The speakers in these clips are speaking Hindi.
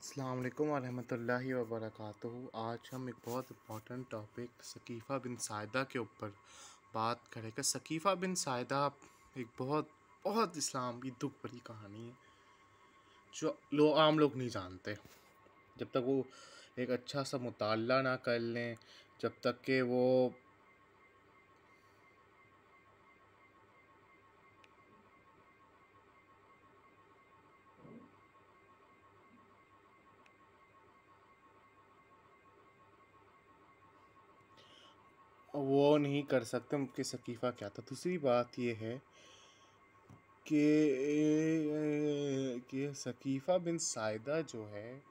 अस्सलाम वालेकुम वरहमतुल्लाहि वबरकातुहू। आज हम एक बहुत इम्पोर्टेंट टॉपिक सकीफ़ा बिन साइदा के ऊपर बात करेंगे। सकीफ़ा बिन साइदा एक बहुत बहुत इस्लाम की दुख भरी कहानी है जो आम लोग नहीं जानते। जब तक वो एक अच्छा सा मुताला ना कर लें, जब तक कि वो नहीं कर सकते उनके सकीफ़ा क्या था। दूसरी बात ये है कि सकीफ़ा बिन साइदा जो है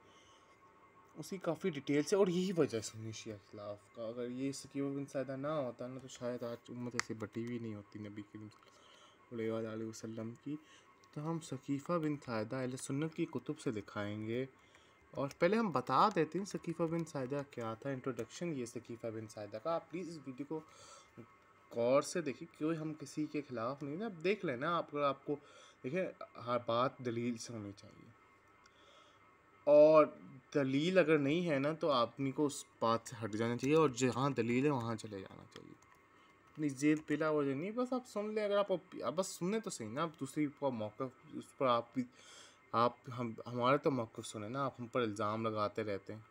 उसकी काफ़ी डिटेल से, और यही वजह है सुन्नी शिया खिलाफ का। अगर ये सकीफ़ा बिन साइदा ना होता ना तो शायद आज उम्मत ऐसे बटी हुई नहीं होती नबी करीम सल्लल्लाहु अलैहि वसल्लम की। तो हम सकीफ़ा बिन साइदा अहले सुन्नत की कुतुब से दिखाएंगे। और पहले हम बता देते हैं सकीफ़ा बिन साइदा क्या था, इंट्रोडक्शन ये सकीफ़ा बिन साइदा का। आप प्लीज़ इस वीडियो को गौर से देखिए, क्यों हम किसी के ख़िलाफ़ नहीं ना। आप देख लेना, आपको देखिए हर बात दलील से होनी चाहिए, और दलील अगर नहीं है ना तो आदमी को उस बात से हट जाना चाहिए, और जहाँ दलील है वहाँ चले जाना चाहिए। अपनी ज़ेद पिला वजह नहीं, बस आप सुन लें। अगर आप बस सुनने तो सही ना, आप दूसरी का मौक़िफ़ उस पर आप भी आप हम हमारे तो मौक़िफ़ सुने ना, आप हम पर इल्ज़ाम लगाते रहते हैं।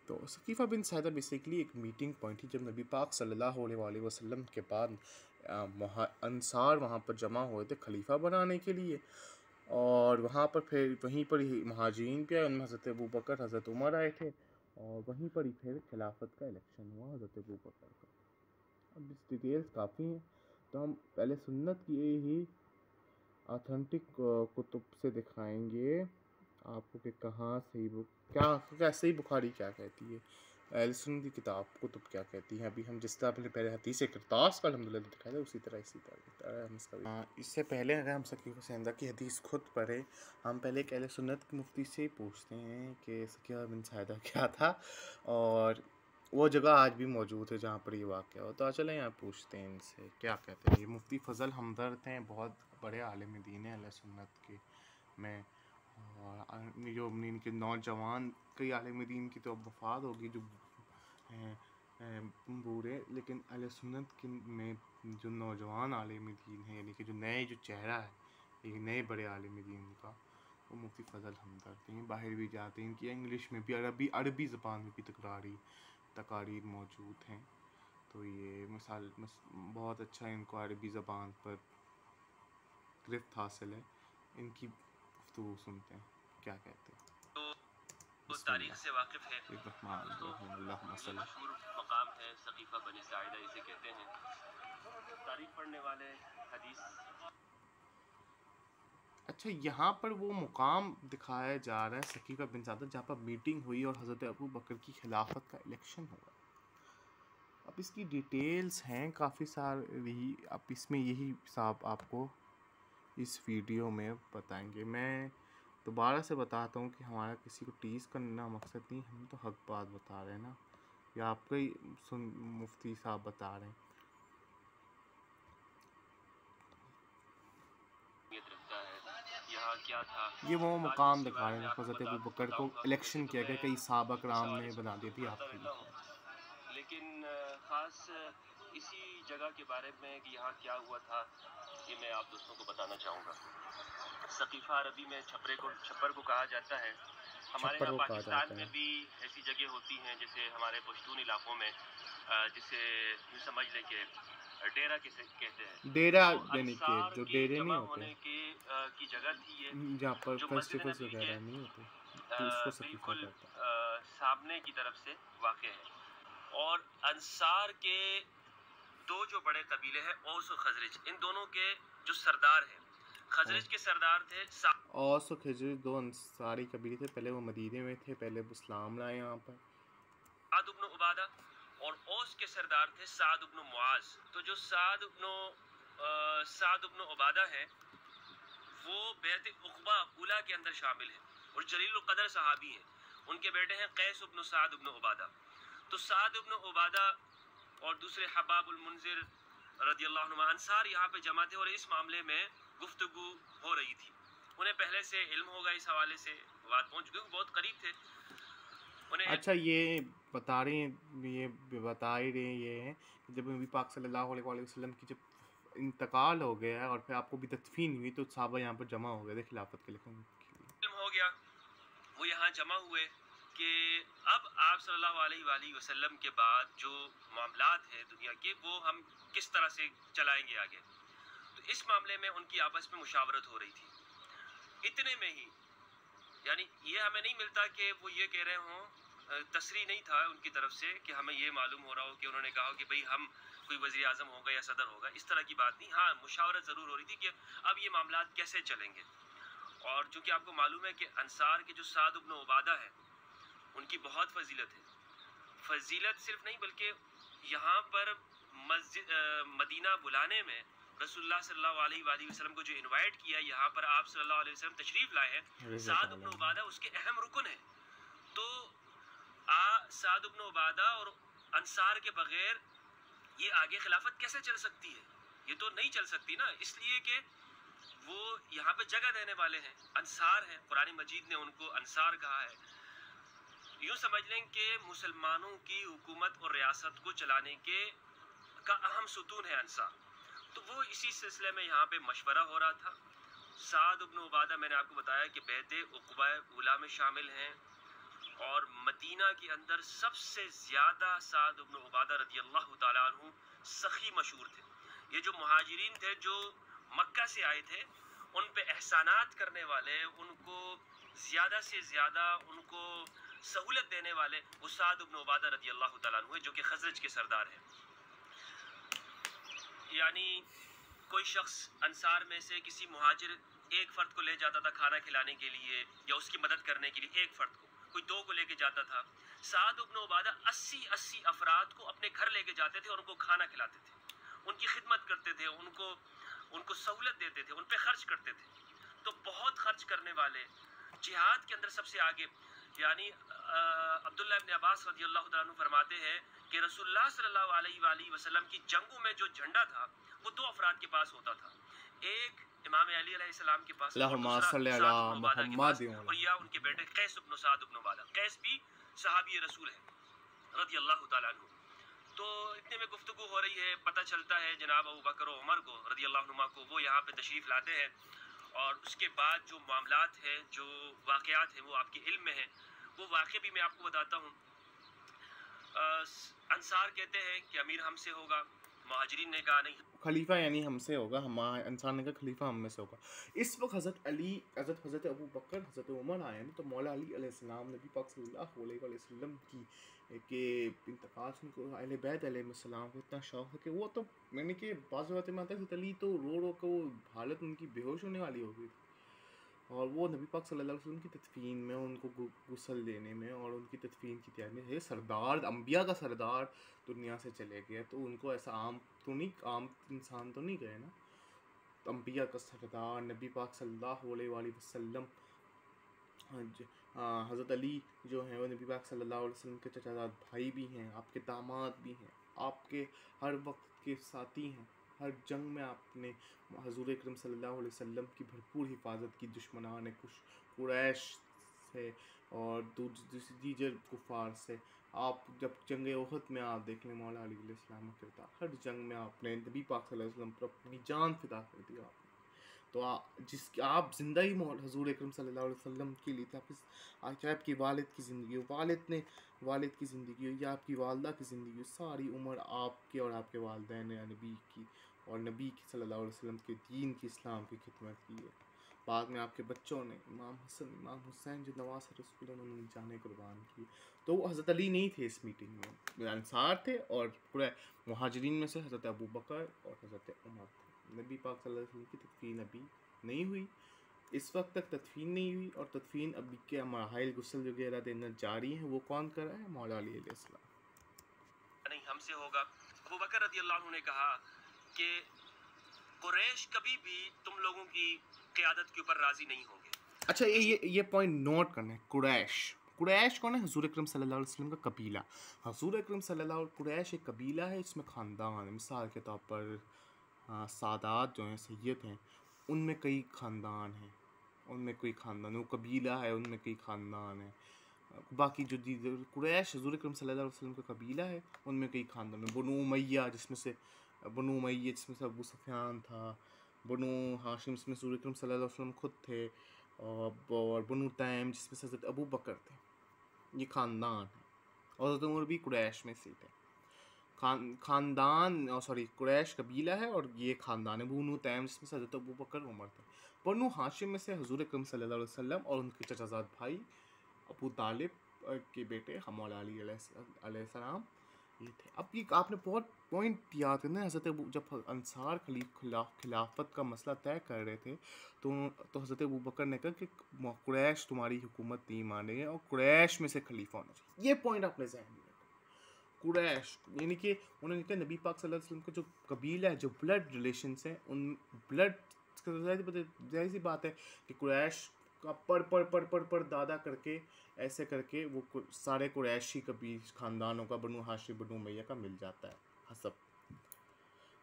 तो सकीफ़ा बिन साइदा बेसिकली एक मीटिंग पॉइंट थी जब नबी पाक सल्लल्लाहु अलैहि वसल्लम के बाद अंसार वहाँ पर जमा हुए थे खलीफा बनाने के लिए। और वहाँ पर फिर वहीं पर ही महाजिरीन भी आए, उनमें हज़रत अबू बकर हज़रत उमर आए थे, और वहीं पर ही फिर खिलाफत का इलेक्शन हुआ हज़रत अबू बकर का। अब इस डिटेल्स काफ़ी हैं, तो हम पहले सुन्नत की ही ऑथेंटिक कुतुब से दिखाएंगे आपको कि कहाँ सही बुक क्या सही बुखारी क्या कहती है, अहले सुन्नत की किताब कुतुब क्या कहती हैं। अभी हम जिस तरह अपने पहले हदीस किरतास का अल्हम्दुलिल्लाह दिखाया था, उसी तरह हम इसका इससे पहले अगर हम सकीफ़ा सिंदा की हदीस खुद पढ़े, हम पहले एक अहले सुन्नत के मुफ्ती से ही पूछते हैं कि सकीफ़ा बिन साइदा क्या था, और वो जगह आज भी मौजूद है जहाँ पर ये वाक़या हो। तो चलें यहाँ पूछते हैं इनसे क्या कहते हैं। ये मुफ्ती फ़ज़ल हमदर्द हैं, बहुत बड़े आलिम दीन हैं अहले सुन्नत के में। और जो इनके नौजवान कई आलिम दीन की तो अब वफ़ात होगी जो बूढ़े, लेकिन अहले सुन्नत के में जो नौजवान आलिम दीन है, यानी कि जो नए जो चेहरा है एक नए बड़े आलिम दीन का, वो मुफ्ती फ़ज़ल हमदर्द हैं। बाहर भी जाते हैं, इनकी इंग्लिश में भी अरबी ज़बान में भी तकारीर मौजूद हैं। तो ये बहुत अच्छा इनको अरबी ज़बान पर गिरफ्त हासिल है। इनकी गुफ्तगू सुनते हैं क्या कहते हैं। तो तारीख से वाकिफ है। दोस्तों ये मशहूर मकाम है सकीफ़ा बनी साइदा इसे कहते हैं। तारीख पढ़ने वाले हदीस। अच्छा, यहाँ पर वो मुकाम दिखाया जा रहा है सकीफ़ा बिन साइदा जहाँ पर मीटिंग हुई और हज़रत अबू बकर की खिलाफत का इलेक्शन हुआ। अब इसकी डिटेल्स हैं काफ़ी सारी, अब इसमें यही साहब आपको इस वीडियो में बताएंगे। मैं दोबारा से बताता हूँ कि हमारा किसी को टीज़ करना मकसद नहीं, हम तो हक बात बता रहे हैं ना, या आपका ही मुफ्ती साहब बता रहे हैं। यहाँ क्या था, ये वो मुकाम दिखा रहे हैं जब हज़रत अबू बकर को इलेक्शन किया गया, कई सहाबा कराम ने बना दी थी आपके लिए। लेकिन ख़ास इसी जगह के बारे में कि यहाँ क्या हुआ था, ये मैं आप दोस्तों को बताना चाहूँगा। सकीफ़ा अरबी में छप्पर को कहा जाता है। हमारे यहाँ पाकिस्तान में भी ऐसी जगह होती हैं, जैसे हमारे पश्तून इलाकों में, जिसे यूँ समझ लें कि डेरा किसे कहते हैं। डेरा तो यानी कि अंसार जो के डेरे जमा नहीं होते होने की जगह थी ये, जहाँ पर जो मस्जिद फेस्टिवल्स नबी के वगैरह नहीं होते, तो उसको सकीफ़ा बिल्कुल कहते हैं। सामने की तरफ से वाक़ है। और अंसार के दो जो बड़े कबीले हैं, औस और खजरज, इन दोनों के जो सरदार हैं, खजरज के सरदार थे औस और खजरज दो अंसारी कबीले थे। पहले वो मदीने में थे, पहले वो इस्लाम लाए यहाँ पर। साद इब्न उबादा, और औस के सरदार थे साद इब्न मुआज। तो जो साद इब्न उबादा है वो बैत उक़बा उला के अंदर शामिल है और जलील क़दर सहाबी हैं। उनके बेटे हैं कैस इब्न साद इब्न उबादा। तो साद इब्न उबादा और दूसरे हबाबुल मुंज़िर रदियल्लाहु अन्हु अंसार यहाँ पे जमा थे, और इस मामले में गुफ्तगू हो रही थी। उन्हें पहले से इल्म होगा इस हवाले से, बात पहुँच क्योंकि बहुत करीब थे उन्हें। अच्छा, ये बता रहे हैं, ये बता ही रहे हैं ये है कि जब नबी पाक सल्लल्लाहु अलैहि वसल्लम की जब इंतकाल हो गया है और फिर आपको भी तदफीन हुई तो सहाबा यहाँ पर जमा हो गए थे खिलाफत के लिए। इल्म हो गया, वो यहाँ जमा हुए कि अब आप सल्लल्लाहु अलैहि वसल्लम के बाद जो मामलात हैं दुनिया के, वो हम किस तरह से चलाएंगे आगे। तो इस मामले में उनकी आपस में मुशावरत हो रही थी। इतने में ही, यानी ये हमें नहीं मिलता कि वो ये कह रहे हों, तसरी नहीं था उनकी तरफ से कि हमें ये मालूम हो रहा हो कि उन्होंने कहा हो कि भाई हम कोई वज़ीर आज़म होगा या सदर होगा, इस तरह की बात नहीं। हाँ, मुशावरत ज़रूर हो रही थी कि अब ये मामलात कैसे चलेंगे। और चूँकि आपको मालूम है कि अंसार के जो साद इब्न उबादा है, उनकी बहुत फजीलत है। फजीलत सिर्फ नहीं बल्कि यहाँ पर मदीना बुलाने में रसूलुल्लाह सल्लल्लाहु अलैहि वसल्लम को जो इनवाइट किया, यहाँ पर आप सल्लल्लाहु अलैहि वसल्लम तशरीफ लाए हैं, साद इब्न उबादा उसके अहम रुकन है। तो साद इब्न उबादा और अंसार के बगैर ये आगे खिलाफत कैसे चल सकती है? ये तो नहीं चल सकती ना, इसलिए कि वो यहाँ पे जगह देने वाले हैं, अंसार हैं, कुरान मजीद ने उनको अंसार कहा है। यूँ समझ लें कि मुसलमानों की हुकूमत और रियासत को चलाने के का अहम सुतून है अंसार। तो वो इसी सिलसिले में यहाँ पे मशवरा हो रहा था। साद इब्न उबादा, मैंने आपको बताया कि बैते उक़बा उला में शामिल हैं और मदीना के अंदर सबसे ज़्यादा साद इब्न उबादा रदियल्लाहु ताला अन्हु सखी मशहूर थे। ये जो मुहाजिरीन थे जो मक्का से आए थे, उन पे एहसानात करने वाले, उनको ज़्यादा से ज़्यादा उनको सहूलत देने वाले वो साद इब्न उबादा रदियल्लाहु ताला अन्हु, जो कि खज़रज के सरदार हैं। यानी कोई शख्स अंसार में से किसी मुहाजिर एक फ़र्द को ले जाता था खाना खिलाने के लिए या उसकी मदद करने के लिए, एक फ़र्द को, कोई दो को लेके जाता था। साद इब्न उबादा 80 अफराद को अपने घर लेके जाते थे और उनको खाना खिलाते थे, उनकी खिदमत करते थे, उनको सहूलत देते थे, उन पे खर्च करते थे। तो बहुत खर्च करने वाले, जिहाद के अंदर सबसे आगे। यानी अब्दुल्ला इब्न अब्बास रदियल्लाहु ताला अन्हु फरमाते हैं कि रसूलुल्लाह सल्लल्लाहु अलैहि वसल्लम की जंगों में जो झंडा था वो दो अफराद के पास होता था, एक इमाम अली अलैहिस्सलाम के पास और दूसरा साद इब्न उबादा के पास, और या उनके बेटे कैस इब्न साद इब्न उबादा। कैस भी सहाबी रसूल है रदियल्लाहु ताला अन्हु। तो इतने में गुफ्तगू हो रही है, पता चलता है जनाब अबू बकर और उमर को रदियल्लाहु अन्हुमा को, वो यहाँ पे तशरीफ़ लाते हैं और उसके बाद जो मामलात हैं, जो वाक़यात हैं, वो आपके इल्म में हैं। वो वाक़या भी मैं आपको बताता हूँ। अंसार कहते हैं कि अमीर हमसे होगा, मुहाजिरीन ने कहा नहीं, खलीफा यानी हमसे होगा, हम इंसान ने कहा खलीफा हम में से होगा। इस वक्त हज़रत अली, हज़रत अबू बकर, हज़रत उमर आए हैं, तो मौला अली अलैहिस्सलाम नबी पाक सल्लल्लाहु अलैहि वसल्लम की के इंतकाल से उनको अहले बैत अलैहिस्सलाम को इतना शौक़ है कि वो तो, मैंने कि बाज़ बातें में आता है हज़रत अली तो रो रो कर वो हालत उनकी बेहोश होने वाली हो गई थी, और वो नबी पाक सल्लल्लाहु अलैहि वसल्लम की तदफीन में, उनको गुस्ल देने में और उनकी तदफीन की तैयारी में, ये सरदार, अंबिया का सरदार दुनिया से चले गए, तो उनको ऐसा आम तो नहीं, आम इंसान तो नहीं गए ना, तो अंबिया का सरदार नबी पाक सल्लल्लाहु अलैहि वसल्लम, हज़रत अली जो हैं वो नबी पाक सल्लल्लाहु अलैहि वसल्लम के चचाजाद भाई भी हैं, आपके दामाद भी हैं, आपके हर वक्त के साथी हैं, हर जंग में आपने हज़ूर अकरम सल्लल्लाहु अलैहि वसल्लम की भरपूर हिफाजत की दुश्मनान कुरैश से और दीजर कुफ़ार से। आप जब जंग उहद में आप देख लें मौला अली अलैहिस्सलाम का किरदार, हर जंग में आपने नबी पाक सल्लल्लाहु अलैहि वसल्लम पर अपनी जान फिदा कर दी आपने। तो आप ज़िंदा ही हज़ूर अकरम सल्लल्लाहु अलैहि वसल्लम के लिए थे। चाहे आपकी वालिद की ज़िंदगी हो, वालिद की ज़िंदगी हो या आपकी वालदा की ज़िंदगी हो, सारी उम्र आपके और आपके वालिदैन या नबी की और नबी की सल्लल्लाहु अलैहि वसल्लम के दीन की, इस्लाम की खिदमत की है। बाद में आपके बच्चों ने इमाम हसन, इमाम हुसैन जो नवास रसूल, उन्होंने जाने कुर्बान की। तो वो हज़रत अली नहीं थे इस मीटिंग में, अंसार थे और पूरे मुहाजिरीन में से हज़रत अबू बकर और हज़रत उमर थे। नबी पाक सल्लल्लाहु अलैहि वसल्लम की तदफीन अभी नहीं हुई, इस वक्त तक तदफीन नहीं हुई, और तदफीन अभी के मराहिल गुस्ल वगैरह देना जारी है। वो कौन कर रहा है? मौला अली अलैहिस्सलाम। नहीं हमसे होगा। अबू बकर रदियल्लाहु अन्हु ने कहा कि कुरैश कभी भी तुम लोगों की क़यादत के ऊपर राज़ी नहीं होंगे। अच्छा, ये पॉइंट नोट करना है। कुरैश कौन है? हज़ूर अकरम सल्लल्लाहु अलैहि वसल्लम का कबीला। हज़ूर अकरम सल्लल्लाहु अलैहि वसल्लम, कुरैश एक कबीला है, इसमें ख़ानदान है। मिसाल के तौर पर सादात जो हैं, सैयद हैं, उनमें कई ख़ानदान हैं, उनमें कोई ख़ानदान, वो कबीला है, उनमें कोई ख़ानदान है। बाकी जो कुरैश हुज़ूर अकरम सल्लल्लाहु अलैहि वसल्लम का कबीला है, उनमें कई ख़ानदान है। बनु उमय्या जिसमें से अबू सुफ़ियान था, बनु हाशिम जिसमें हुज़ूर अकरम सल्लल्लाहु अलैहि वसल्लम खुद थे, और बनु तैम जिसमें से हज़रत अबू बकर थे। ये ख़ानदान है, और हज़रत उमर भी कुरैश में से थे। ख़ानदान कुरैश कबीला है, और ये ख़ानदान है। बनु तैम जिसमें से हज़रत अबू बकर उमर थे। बनु हाशिम में से हुज़ूर अकरम सल्लल्लाहु अलैहि वसल्लम और उनके चचाज़ाद भाई अबू तालिब के बेटे मौला अली अलैहिस्सलाम ये थे। अब ये आपने बहुत पॉइंट याद करना है। हज़रत जब अंसार खिलाफत का मसला तय कर रहे थे, तो हज़रत अबू बकर ने कहा कि कुरैश तुम्हारी हुकूमत नहीं मानेंगे और कुरैश में से खलीफा होना चाहिए। ये पॉइंट आपने ज़हन में रखा। कुरैश यानी कि उन्होंने कहा नबी पाक सल्लल्लाहु अलैहि वसल्लम का जो कबीला है, जो ब्लड रिलेशंस हैं, उन ब्लड जाहिर सी बात है कि कुरैश का पर दादा करके ऐसे करके वो सारे कुरैशी कबील ख़ानदानों का, बनु हाशिम बनु उमय्या का मिल जाता है हसब।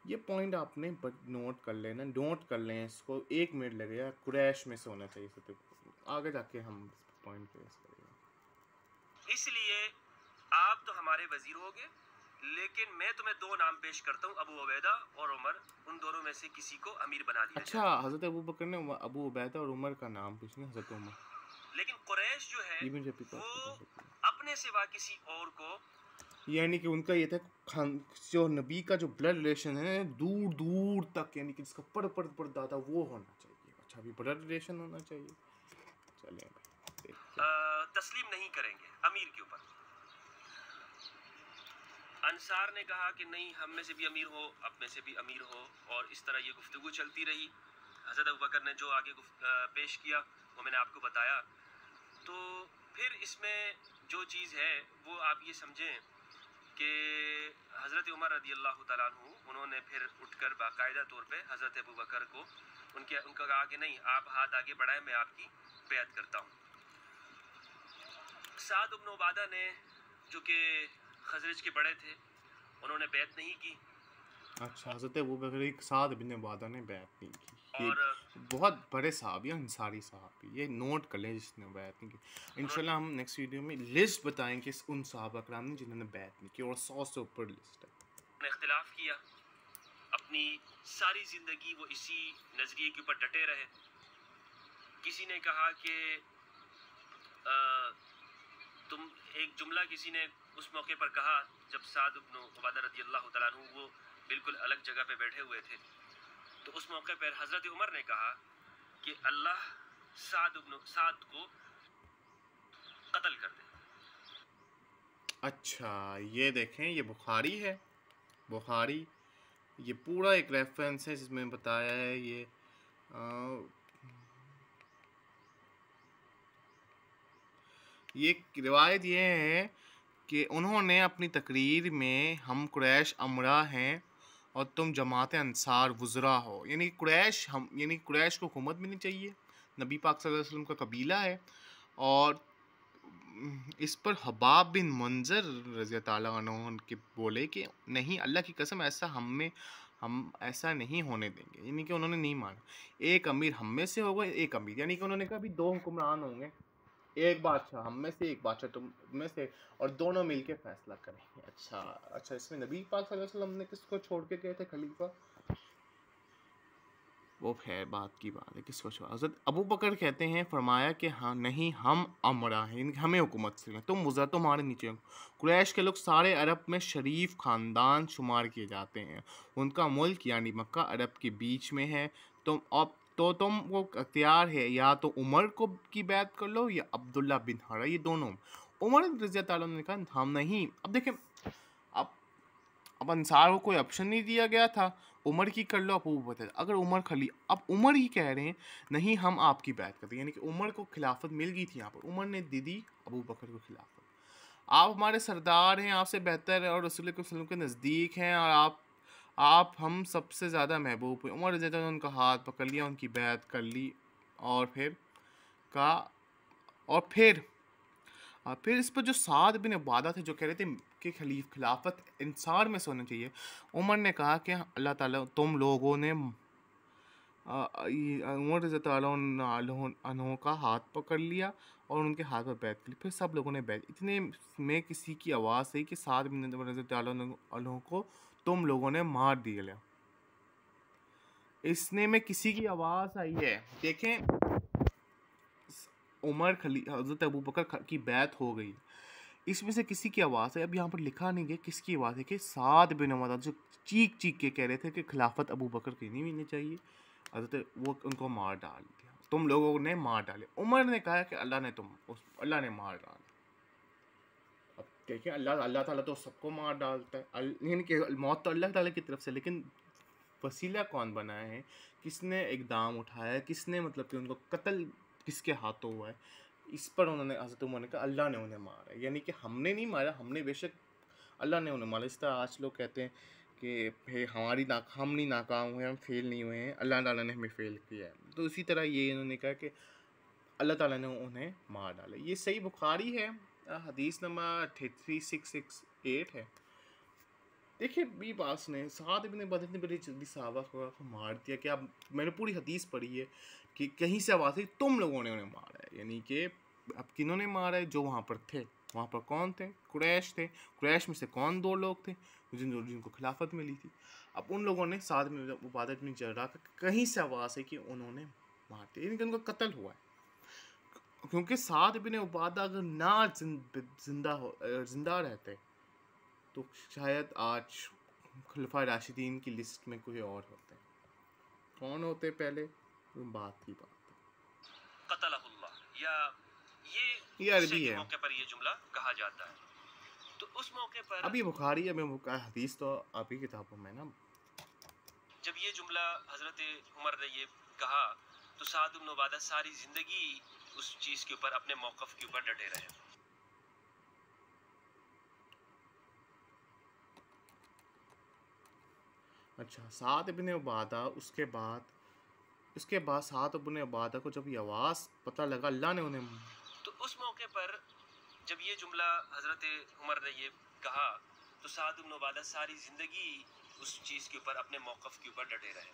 ये पॉइंट आपने नोट कर लेना, नोट कर लें इसको, 1 मिनट लगेगा। कुरैश में से होना चाहिए सब। आगे जाके हम पॉइंट पेश करेंगे। इसलिए आप तो हमारे वजीर होगे, लेकिन मैं तुम्हें 2 नाम पेश करता हूँ, अबू उबैदा और उमर। उन दोनों में से किसी को अमीर बना दिया अच्छा, हज़रत अबू बकर ने अबू उबैदा और उमर का नाम पूछना, हज़रत उमर। लेकिन कुरैश जो है वो अपने सिवा किसी और को, यानी कि उनका ये था जो नबी का जो ब्लड रिलेशन है दूर दूर तक, यानी कि जिसका पर दादा वो होना चाहिए। अच्छा, भी ब्लड रिलेशन होना चाहिए। चलें तस्लीम नहीं करेंगे अमीर के ऊपर। अंसार ने कहा कि नहीं, हम में से भी अमीर हो, अब में से भी अमीर हो, और इस तरह ये गुफ्तगू चलती रही। हज़रत अबू बकर ने जो आगे पेश किया वो मैंने आपको बताया। तो फिर इसमें जो चीज़ है वो आप ये समझें कि हज़रत उमर रज़ी अल्लाह तआला अन्हु उन्होंने फिर उठकर बाकायदा तौर पे हज़रत अबू बकर को उनका कहा कि नहीं, आप हाथ आगे बढ़ाएं, मैं आपकी बैत करता हूँ। साद इब्न उबादा ने, जो कि खजरज के बड़े थे, उन्होंने बैत नहीं की। अच्छा, हज़रत अबू बकर साद इब्न उबादा ने बैत नहीं की। और बहुत बड़े साहबी, अंसारी साहबी, ये नोट कर लें जिसने बैत नहीं की। इंशाल्लाह हम नेक्स्ट वीडियो में लिस्ट बताएंगे उन सहाबा कराम ने जिन्होंने बैत नहीं की, और 100 से ऊपर लिस्ट है। उन्होंने इख्तिलाफ किया, अपनी सारी ज़िंदगी वो इसी नज़रिए के ऊपर डटे रहे। किसी ने कहा कि तुम, एक जुमला किसी ने उस मौके पर कहा जब साद इब्न उबादा रज़ी अल्लाह तआला अन्हु वो बिल्कुल अलग जगह पे बैठे हुए थे, तो उस मौके पर हज़रत उमर ने कहा कि अल्लाह साद को कत्ल कर दे। अच्छा, ये देखें, ये बुखारी है, बुखारी, ये पूरा एक रेफरेंस है जिसमें बताया है ये रिवायत ये है कि उन्होंने अपनी तकरीर में, हम कुरैश अमरा हैं और तुम जमात अंसार वज़रा हो, यानी कुरैश को हुकूमत मिलनी चाहिए। नबी पाक सल्लल्लाहु अलैहि वसल्लम का कबीला है। और इस पर हबाब बिन मुंज़र रज़ी अल्लाह अन्हु के बोले कि नहीं, अल्लाह की कसम, हम ऐसा नहीं होने देंगे। यानी कि उन्होंने नहीं माना। एक अमीर हम में से होगा, एक अमीर, यानी कि उन्होंने कहा भी 2 हुक्मरान होंगे, एक बादशाह हम में से, एक बादशाह तुम में से, और दोनों मिलके फैसला करेंगे। अच्छा, इसमें नबी पाक सल्लल्लाहु अलैहि वसल्लम ने किसको छोड़ के गए थे खलीफा? वो है बात की बात है, किसको छोड़ा? हज़रत अबू बकर कहते हैं, फरमाया कि हाँ नहीं, हम अमरा हैं, हमें हुकूमत से, तुम वज़रा, तुम्हारे नीचे हो। कुरैश के लोग सारे अरब में शरीफ ख़ानदान शुमार किए जाते हैं। उनका मुल्क यानी मक्का अरब के बीच में है। तुम वो अख्तियार है, या तो उमर को की बैत कर लो या अब्दुल्ला बिन हरा, ये दोनों। उमर रज़ी अल्लाह ने कहा हम नहीं। अब देखें, अब अंसार को कोई ऑप्शन नहीं दिया गया था, उमर की कर लो, अबू बकर। अगर अब उमर ही कह रहे हैं नहीं, हम आपकी बैत करते हैं, यानी कि उमर को खिलाफत मिल गई थी यहाँ पर, उमर ने दे दी अबू बकर को खिलाफत। आप हमारे सरदार हैं, आपसे बेहतर है, और रसूल वसल्लम के नज़दीक हैं, और आप हम सबसे ज़्यादा महबूब हैं। उमर रज़ी अल्लाह ने उनका हाथ पकड़ लिया, उनकी बैत कर ली, और फिर इस पर जो साद बिन उबादा थे, जो कह रहे थे कि खिलाफत इंसार में से होना चाहिए, उमर ने कहा कि अल्लाह ताला, तुम लोगों ने उमर रज़ी अल्लाह अन्हु का हाथ पकड़ लिया और उनके हाथ पर बैत की। फिर सब लोगों ने बैत। इतने में किसी की आवाज़ आई कि साद बिन रज़ी अल्लाह को तुम लोगों ने मार दिया। इसने में किसी की आवाज़ आई है। देखें, उमर हज़रत अबू बकर की बैत हो गई, इसमें से किसी की आवाज़ है। अब यहाँ पर लिखा नहीं है किसकी आवाज़ है, कि साद बिन उबादा जो चीख चीख के कह रहे थे कि खिलाफत अबू बकर की नहीं मिलनी चाहिए, हज़रत वो उनको मार डाल दिया, तुम लोगों ने मार डाले। उमर ने कहा कि अल्लाह ने मार डाला। अब देखिए, अल्लाह ताला तो सबको मार डालता है, यानी कि मौत तो अल्लाह ताला की तरफ से, लेकिन वसीला कौन बनाया है, किसने इकदाम उठाया है, किसने मतलब कि उनको कत्ल किसके हाथों हुआ है, इस पर उन्होंने हज़रत उमर ने कहा अल्लाह ने उन्हें मारा। यानी कि हमने नहीं मारा, हमने बेशक, अल्लाह ने उन्हें मारा। इस तरह आज लोग कहते हैं कि भाई हम नहीं नाकाम हुए, हम फेल नहीं हुए हैं, अल्लाह ताला ने हमें फ़ेल किया है। तो इसी तरह ये इन्होंने कहा कि अल्लाह ताला ने उन्हें मार डाला। ये सही बुखारी है, हदीस नंबर 3668 है। देखिए, बी बास ने साद इब्न उबादा ने बड़ी जल्दी सहाबा को मार दिया कि अब मैंने पूरी हदीस पढ़ी है कि कहीं से आवाज़ आई तुम लोगों ने उन्हें मारा है। यानी कि अब किन्होंने मारा है, जो वहाँ पर थे। वहाँ पर कौन थे? कुरैश थे। कुरैश में से कौन दो लोग थे जिनको खिलाफत मिली थी? अब उन लोगों ने साद इब्न उबादा इब्न जर्राह का कहीं से आवाज़ है कि उन्होंने मार दिया, यानी कि उनका कत्ल हुआ है। क्योंकि साद इब्न उबादा अगर ना जिंदा रहते तो शायद आज खुलफा राशिदीन की लिस्ट में कोई और होते। कौन होते पहले, बात की बात है। कतलहुल्लाह, या ये अरबी है। मौके पर ये जुमला कहा जाता है। तो उस मौके पर अभी बुखारी है, हदीस तो अभी किताबों में ना, जब ये जुमला हजरत उमर ने ये कहा तो साद इब्न उबादा सारी जिंदगी उस चीज के ऊपर, अपने मौकफ के ऊपर डटे रहे। अच्छा, साद इब्न उबादा उसके बाद साद इब्न उबादा को जब ये आवाज़ पता लगा, अल्लाह ने उन्हें, तो उस मौके पर जब ये जुमला हजरत उमर ने ये कहा तो साद इब्न उबादा सारी ज़िंदगी उस चीज़ के ऊपर, अपने मौक़िफ़ के ऊपर डटे रहे।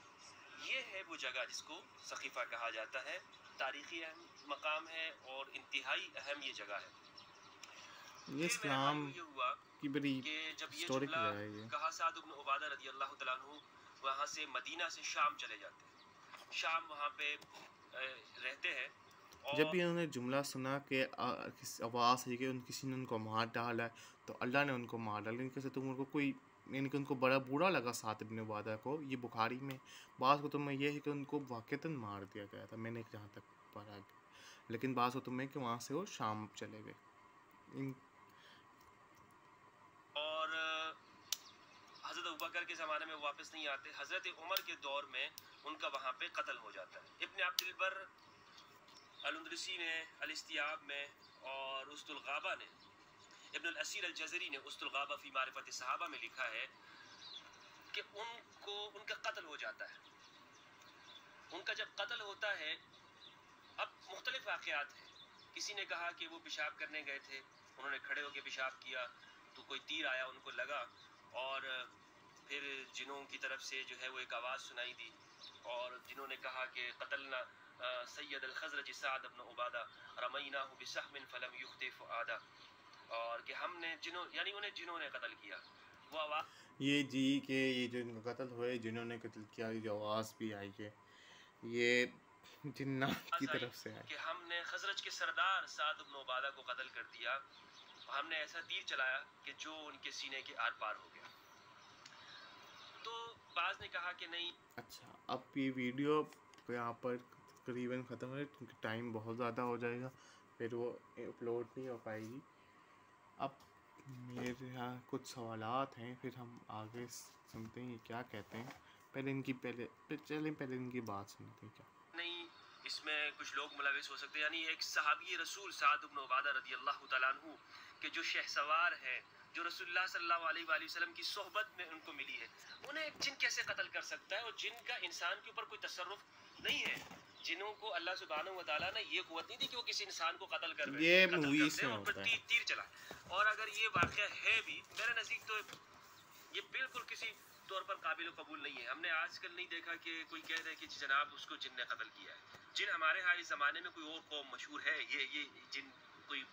ये है वो जगह जिसको सक़ीफ़ा कहा जाता है। तारीख़ी अहम मकाम है और इंतहाई अहम ये जगह है। ये इस्लाम ये हुआ की बड़ी कि जब ये हिस्टोरिक जुमला जगह है ये। कहा, साद इब्न उबादा रज़ी अल्लाह तआला अन्हु वहाँ से मदीना से शाम चले जाते हैं। शाम वहाँ पे रहते हैं। जब भी उन्होंने जुमला सुना कि आवाज़ है कि किसी ने उनको मार डाला है, तो अल्लाह ने उनको मार डाला। इनके से तुम उनको कोई, यानी कि उनको बड़ा बुरा लगा साद इब्न उबादा को। ये बुखारी में बाज़ कुतुब में ये है कि उनको वाक़तन मार दिया गया था, मैंने जहाँ तक पढ़ा गया। लेकिन बाज़ कुतुब में कि वहाँ से वो शाम चले गए। और हज़रत अबू बकर के ज़माने में वापस नहीं आते। हज़रत उमर के दौर में उनका वहाँ पे कत्ल हो जाता है। इब्न अब्दुल बर अल-अंदलुसी ने अल-इस्तियाब में, और उस्तुल गाबा ने, इब्न अल-असीर अल-जज़री ने उस्तुल गाबा फ़ी मारिफ़त सहाबा में लिखा है कि उनका कत्ल हो जाता है। उनका जब कत्ल होता है, अब मुख्तलिफ वाक़यात हैं। किसी ने कहा कि वो पेशाब करने गए थे, उन्होंने खड़े होकर पेशाब किया तो कोई तीर आया, उनको लगा, और फिर जिनों की तरफ से जो है वो एक आवाज़ सुनाई दी, और जिन्होंने कहा कि क़तलना सैयद अल-खज़रज साद इब्न उबादा रमैनाहु बिसहमिन फलम युख्ति फुआदा, और कि हमने उन्हें जिन्होंने कत्ल किया वो आवाज़ ये जी के ये जो इनका कत्ल हुआ है, जिन्होंने कत्ल किया, ये जो आवाज़ भी आई है, ये जिन्नात की तरफ से है कि हमने खज़रज के सरदार साद इब्न उबादा को कत्ल कर दिया, हमने ऐसा तीर चलाया कि जो उनके सीने के आर पार हो गया। तो बाज़ ने कहा कि नहीं। अच्छा, अब ये वीडियो यहाँ पर तकरीबन ख़त्म है क्योंकि टाइम बहुत ज़्यादा हो जाएगा, फिर वो अपलोड नहीं हो पाएगी। अब मेरे यहाँ कुछ सवालात हैं, फिर हम आगे सुनते हैं ये क्या कहते हैं। पहले इनकी बात सुनते हैं। क्या नहीं, इसमें कुछ लोग मुलविस हो सकते हैं। यानी एक सहाबी रसूल साद इब्न उबादा रज़ियल्लाहु तआला अन्हु के जो शहसवार हैं, जो रसूलुल्लाह सल्लल्लाहु अलैहि वसल्लम की सोहबत में उनको मिली है, उन्हें एक जिन कैसे कत्ल कर सकता है? और जिन का इंसान के ऊपर कोई तसर्रुफ नहीं है, जिनों को अल्लाह सुब्हानहु व तआला ने ये कुव्वत नहीं दी कि वो किसी इंसान को कत्ल कर दे, ये मूवीज में होता है, तीर चला। और अगर ये वाक़या है भी, मेरे नज़दीक तो ये बिल्कुल किसी तौर पर काबिल कबूल नहीं है। हमने आजकल नहीं देखा कि कोई कह दे कि जनाब उसको जिन ने कत्ल किया है। जिन हमारे यहाँ इस ज़माने में कोई और कौम मशहूर है, ये जिन कोई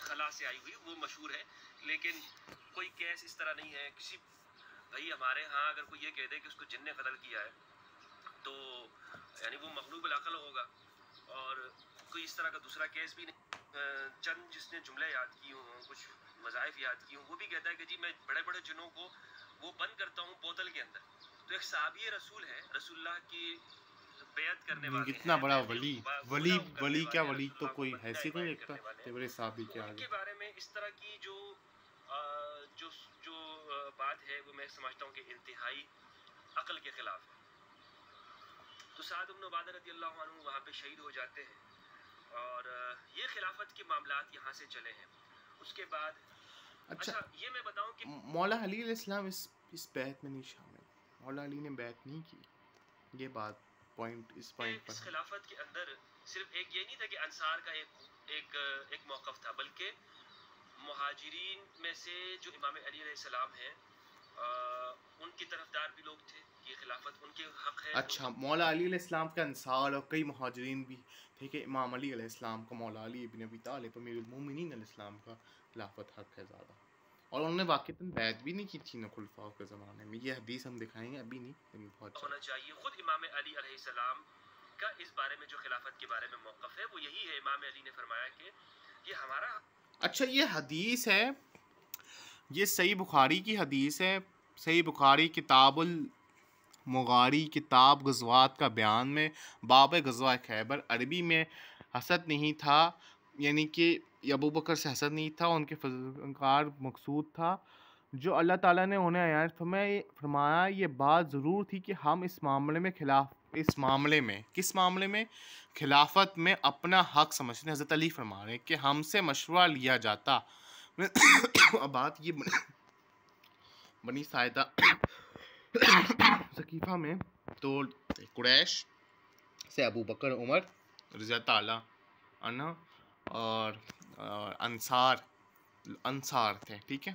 खला से आई हुई वो मशहूर है, लेकिन कोई केस इस तरह नहीं है। किसी भाई हमारे यहाँ अगर कोई ये कह दे कि उसको जिन ने कत्ल किया है तो यानी वो मगलूब अल होगा, और कोई इस तरह का दूसरा केस भी नहीं। चंद जिसने जुमले याद किए हों, कुछ मज़ाइफ याद किए हों, वो भी कहता है कि जी मैं बड़े बड़े जिनों को वो बंद करता हूँ बोतल के अंदर। तो एक साहबी रसूल है, रसूलुल्लाह की बेयत करने वाले कितना हैं, बड़ा वली, वली वली क्या, वली तो रसूलुल्लाह को कोई मदीना हैसियत नहीं इनवाइट रखता करने वाले हैं। तेरे साहबी के तो आगे। उनके बारे में इस तरह की जो जो जो बात है वो मैं समझता हूँ कि इंतहाई अक्ल के खिलाफ है। तो साद इब्न उबादा रज़ियल्लाहु अन्हु वहाँ पे शहीद हो जाते हैं, और ये खिलाफत के मामलात यहाँ से चले हैं। उसके बाद अच्छा, ये मैं बताऊं कि मौला अली अलैहिस्सलाम इस बैत में नहीं शामिल, मौला अली ने बैत नहीं की, ये बात इस पॉइंट पर इस है। खिलाफत के अंदर सिर्फ एक ये नहीं था कि अंसार का एक मौक़िफ़ था, बल्कि मुहाजिरीन में से जो इमाम अली अलैहिस्सलाम हैं उनकी तरफदार भी लोग थे। ये खिलाफत उनके हक है। अच्छा, मौला अली अलैहिस्सलाम के अंसार और कई मुहाजिरीन भी थे कि इमाम अली अलैहिस्सलाम का मौला अली इब्न अबी तालिब अमीरुल मोमिनीन अलैहिस्सलाम का खिलाफत हक है ज़्यादा, और उन्होंने वाक़ईतन बैत भी नहीं की थी ना खुलफाओं के ज़माने में। ये हदीस हम दिखाएंगे अभी नहीं, लेकिन बहुत होना चाहिए। खुद इमाम अली अलैहिस्सलाम का इस बारे में जो खिलाफत के बारे में मौक़िफ़ है वो यही है। इमाम अली ने फरमाया कि ये हमारा। अच्छा, ये हदीस है, ये सही बुखारी की हदीस है। सही बुखारी किताबुल मुगारी किताब गज़वात का बयान में बाब गज़वा खैबर, अरबी में हसद नहीं था, यानी कि अबू बकर से हसद नहीं था, उनके फजलकार मकसूद था जो अल्लाह ताला ने उन्हें अयात फरमाया। ये बात ज़रूर थी कि हम इस मामले में किस मामले में खिलाफत में अपना हक समझते हैं। हज़रत अली फरमा रहे हैं कि हमसे मशवरा लिया जाता। अब बात ये बनी सायदा सकीफ़ा में, तो कुरैश से अबू बकर उमर रज़ी ताला अन्हु और अंसार थे, ठीक है।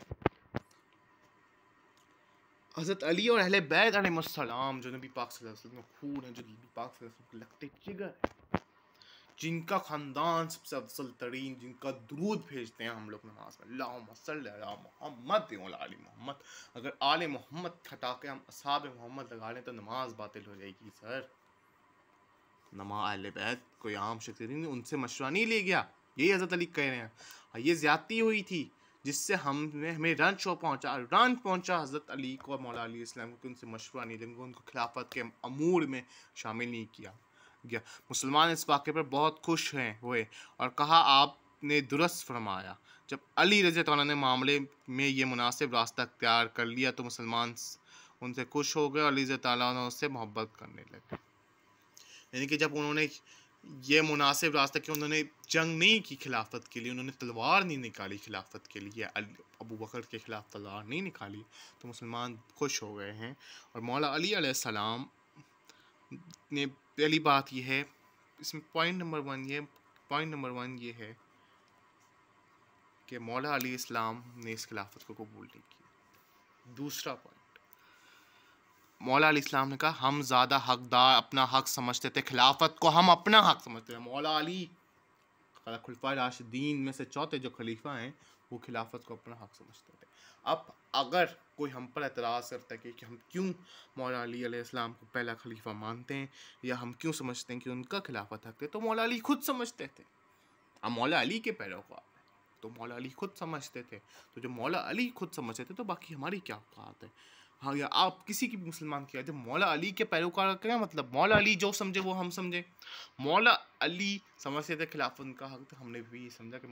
हज़रत अली और अहले बैत अलैहिस्सलाम जो नबी पाक सल्लल्लाहु अलैहि वसल्लम का खून है, जो नबी पाक सल्लल्लाहु अलैहि वसल्लम के लगते जिगर है, जिनका ख़ानदान सबसे अफजल तरीन, जिनका दुरूद भेजते हैं हम लोग नमाज में, अल्लाहुम्मा सल्ली अला मुहम्मद व अला आलि मुहम्मद। अगर आले मोहम्मद हटा के हम असहाब मोहम्मद लगा लें तो नमाज बातिल हो जाएगी सर। नमाज अहले बैत कोई आम शख्स नहीं, उनसे मशवरा नहीं ले गया, यही हज़रत अली कह रहे हैं। ये ज़्यादती हुई थी जिससे हमें रंज पहुँचा हज़रत अली को और मौला अली इस्लाम को, उनसे मशवरा नहीं लेंगे, उनको खिलाफत के अमूर में शामिल नहीं किया गया। मुसलमान इस वाक़े पर बहुत खुश हुए और कहा आपने दुरुस्त फरमाया। जब अली रज़ी अल्लाह ने मामले में ये मुनासिब रास्ता अख्तियार कर लिया तो मुसलमान उनसे खुश हो गए और अली रज़ी अल्लाह उससे मोहब्बत करने लगे। यानी कि जब उन्होंने ये मुनासिब रास्ता कि उन्होंने जंग नहीं की खिलाफत के लिए, उन्होंने तलवार नहीं निकाली खिलाफत के लिए, अबू बकर के ख़िलाफ़ तलवार नहीं निकाली, तो मुसलमान खुश हो गए हैं। और मौला अली अलैहिस्सलाम ने पहली बात यह है, इसमें पॉइंट नंबर वन ये है कि मौला अली इस्लाम ने इस खिलाफत को कबूल नहीं किया। दूसरा पॉइंट, मौला अली इस्लाम ने कहा हम ज़्यादा हकदार अपना हक समझते थे, खिलाफत को हम अपना हक समझते थे। मौला अली खुलफा राशिदीन में से चौथे जो खलीफा हैं वो खिलाफत को अपना हक समझते थे। अब अगर कोई हम पर एतराज़ करता है कि हम क्यों मौला अली अलैहिस्सलाम को पहला खलीफा मानते हैं या हम क्यों समझते हैं कि उनका खिलाफत हक है, तो मौला अली खुद समझते थे। अब मौला अली के पैरोकार तो मौला अली खुद समझते थे, तो जो मौला अली खुद समझते थे तो बाकी हमारी क्या औकात है। हाँ, या आप किसी की मुसलमान किया जब मौला अली के पैरोकार का क्या मतलब, मौला अली जो समझे वो हम समझे। मौला अली समझते थे खिलाफत उनका हक, तो हमने भी ये समझा कि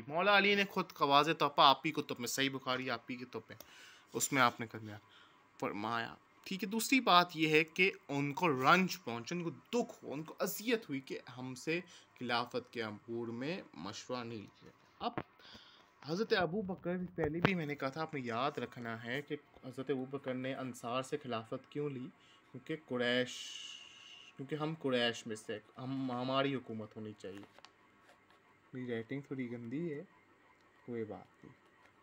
मौला अली ने खुद खवाज़ तोपा आप ही कुतुब में, सही बुखारी आप ही के तोपे उसमें आपने करना फरमाया, ठीक है। दूसरी बात यह है कि उनको रंज पहुँचे, उनको दुख हो, उनको अजियत हुई कि हमसे खिलाफत के अमूर में मशवरा नहीं लिया। अब हज़रत अबू बकर, पहले भी मैंने कहा था, आपने याद रखना है कि हज़रत अबू बकर ने अंसार से खिलाफत क्यों ली, क्योंकि हम कुरैश में से हमारी हुकूमत होनी चाहिए। मेरी राइटिंग थोड़ी गंदी है, कोई बात नहीं।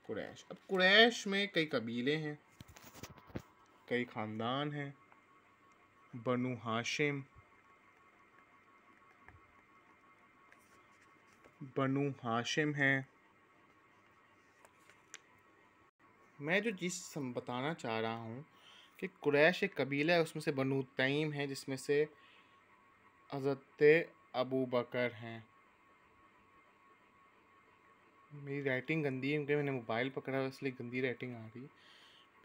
कुरैश, अब कुरैश में कई कबीले हैं, कई ख़ानदान हैं। बनु हाशिम, हैं। मैं जो चीज़ बताना चाह रहा हूँ कि कुरैश एक कबीला है, उसमें से बनु तईम है, जिसमें से हज़रत अबू बकर हैं। मेरी राइटिंग गंदी है क्योंकि मैंने मोबाइल पकड़ा है, इसलिए गंदी राइटिंग आ रही है।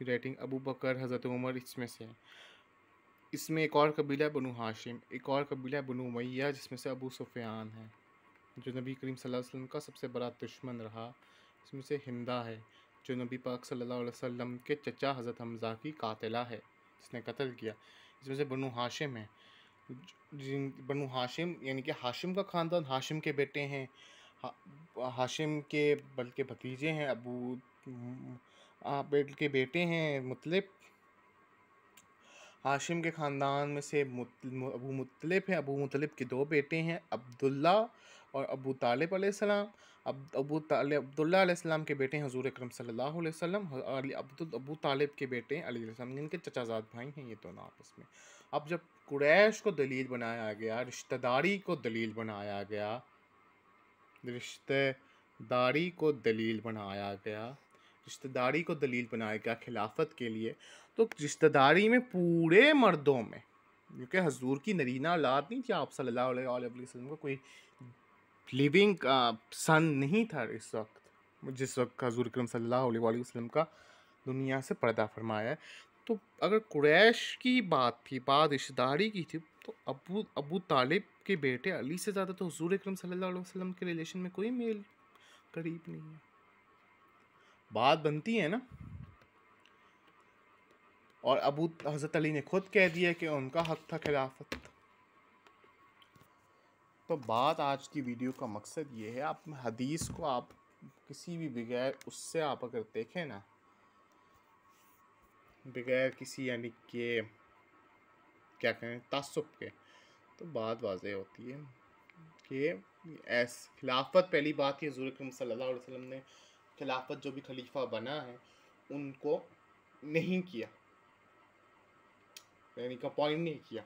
राइटिंग अबू बकर, हज़रत उमर इसमें से है। इसमें एक और कबीला है बनु हाशिम, एक और कबीला है बनु उमैया, जिसमें से अबू सुफियान है, जो नबी करीम सल्लल्लाहु अलैहि वसल्लम का सबसे बड़ा दुश्मन रहा। इसमें से हिंदा है, जो नबी पाक सल्लल्लाहु अलैहि वसल्लम के चचा हज़रत हमज़ा की कातिला है, जिसने कत्ल किया। इसमें से बनु हाशिम है, बनु हाशिम यानी कि हाशिम का ख़ानदान, हाशिम के बेटे हैं, हाशिम के बल्कि भतीजे हैं, के बेटे हैं मुतलिब। हाशिम के ख़ानदान में से अबू मुतलिब हैं। अबू मुतलिब के दो बेटे हैं, अब्दुल्ला और अबू तालिब अलैहिस्सलाम। अब्दुल्ला अलैहिस्सलाम के बेटे हैं हुज़ूर अकरम सल्लल्लाहु अलैहि वसल्लम, और अबू तालिब के बेटे हैं अली अलैहिस्सलाम, जिनके चचाज़ाद भाई हैं ये दोनों आपस में। अब जब कुरैश को दलील बनाया गया, रिश्तेदारी को दलील बनाया गया, खिलाफत के लिए, तो रिश्तेदारी में पूरे मर्दों में, क्योंकि हजूर की नरीना औलाद नहीं थी, आप सल्लल्लाहु अलैहि वसल्लम को कोई लिविंग सन नहीं था इस वक्त, जिस वक्त हजूर अकरम सल्लल्लाहु अलैहि वसल्लम का दुनिया से पर्दा फरमाया है। तो अगर कुरैश की बात थी, बात रिश्तेदारी की थी, तो अबू तालिब के बेटे अली से ज़्यादा तो हुज़ूर अकरम सल्लल्लाहु अलैहि वसल्लम के रिलेशन में कोई मेल करीब नहीं है। बात बनती है ना। और हज़रत अली ने खुद कह दिया कि उनका हक था खिलाफत। तो बात आज की वीडियो का मकसद ये है, आप हदीस को आप किसी भी बगैर उससे आप अगर देखें ना, बगैर किसी यानी कि क्या कहें तासुब के, तो बात वाज़ेह होती है कि खिलाफत, पहली बात कि हुज़ूर अकरम सल्लल्लाहु अलैहि वसल्लम ने खिलाफत जो भी खलीफा बना है उनको नहीं किया, यानी कि अपॉइंट नहीं किया।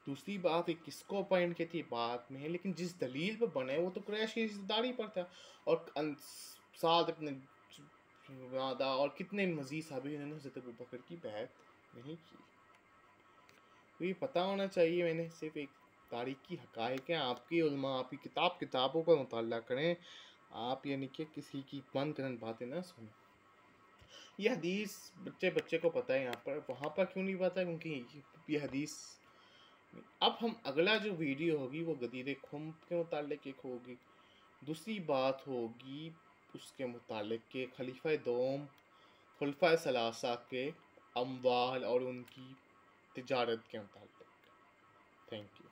दूसरी बात एक किसको अपॉइंट की थी बात में है, लेकिन जिस दलील पर बने वो तो कुरैश की रिश्तेदारी पर था। और साद अपने वादा और कितने मजीद साहबी ने हज़रत अबू बकर की बैत नहीं की। तो ये पता होना चाहिए। मैंने सिर्फ एक तारीखी हक़ाइक़ हैं, आपकी उलमा आपकी किताबों का मुताला करें, आप यानी कि किसी की मन करन बातें ना सुनें। ये हदीस बच्चे को पता है, यहाँ पर वहाँ पर क्यों नहीं पता, क्योंकि ये हदीस। अब हम अगला जो वीडियो होगी वो गदीर खुम के मुतालिक एक होगी, दूसरी बात होगी उसके मुतालिक के खलीफा दोम खुलफा सलासा के अमवाल और उनकी तिजारत के मुतालिक। Thank you.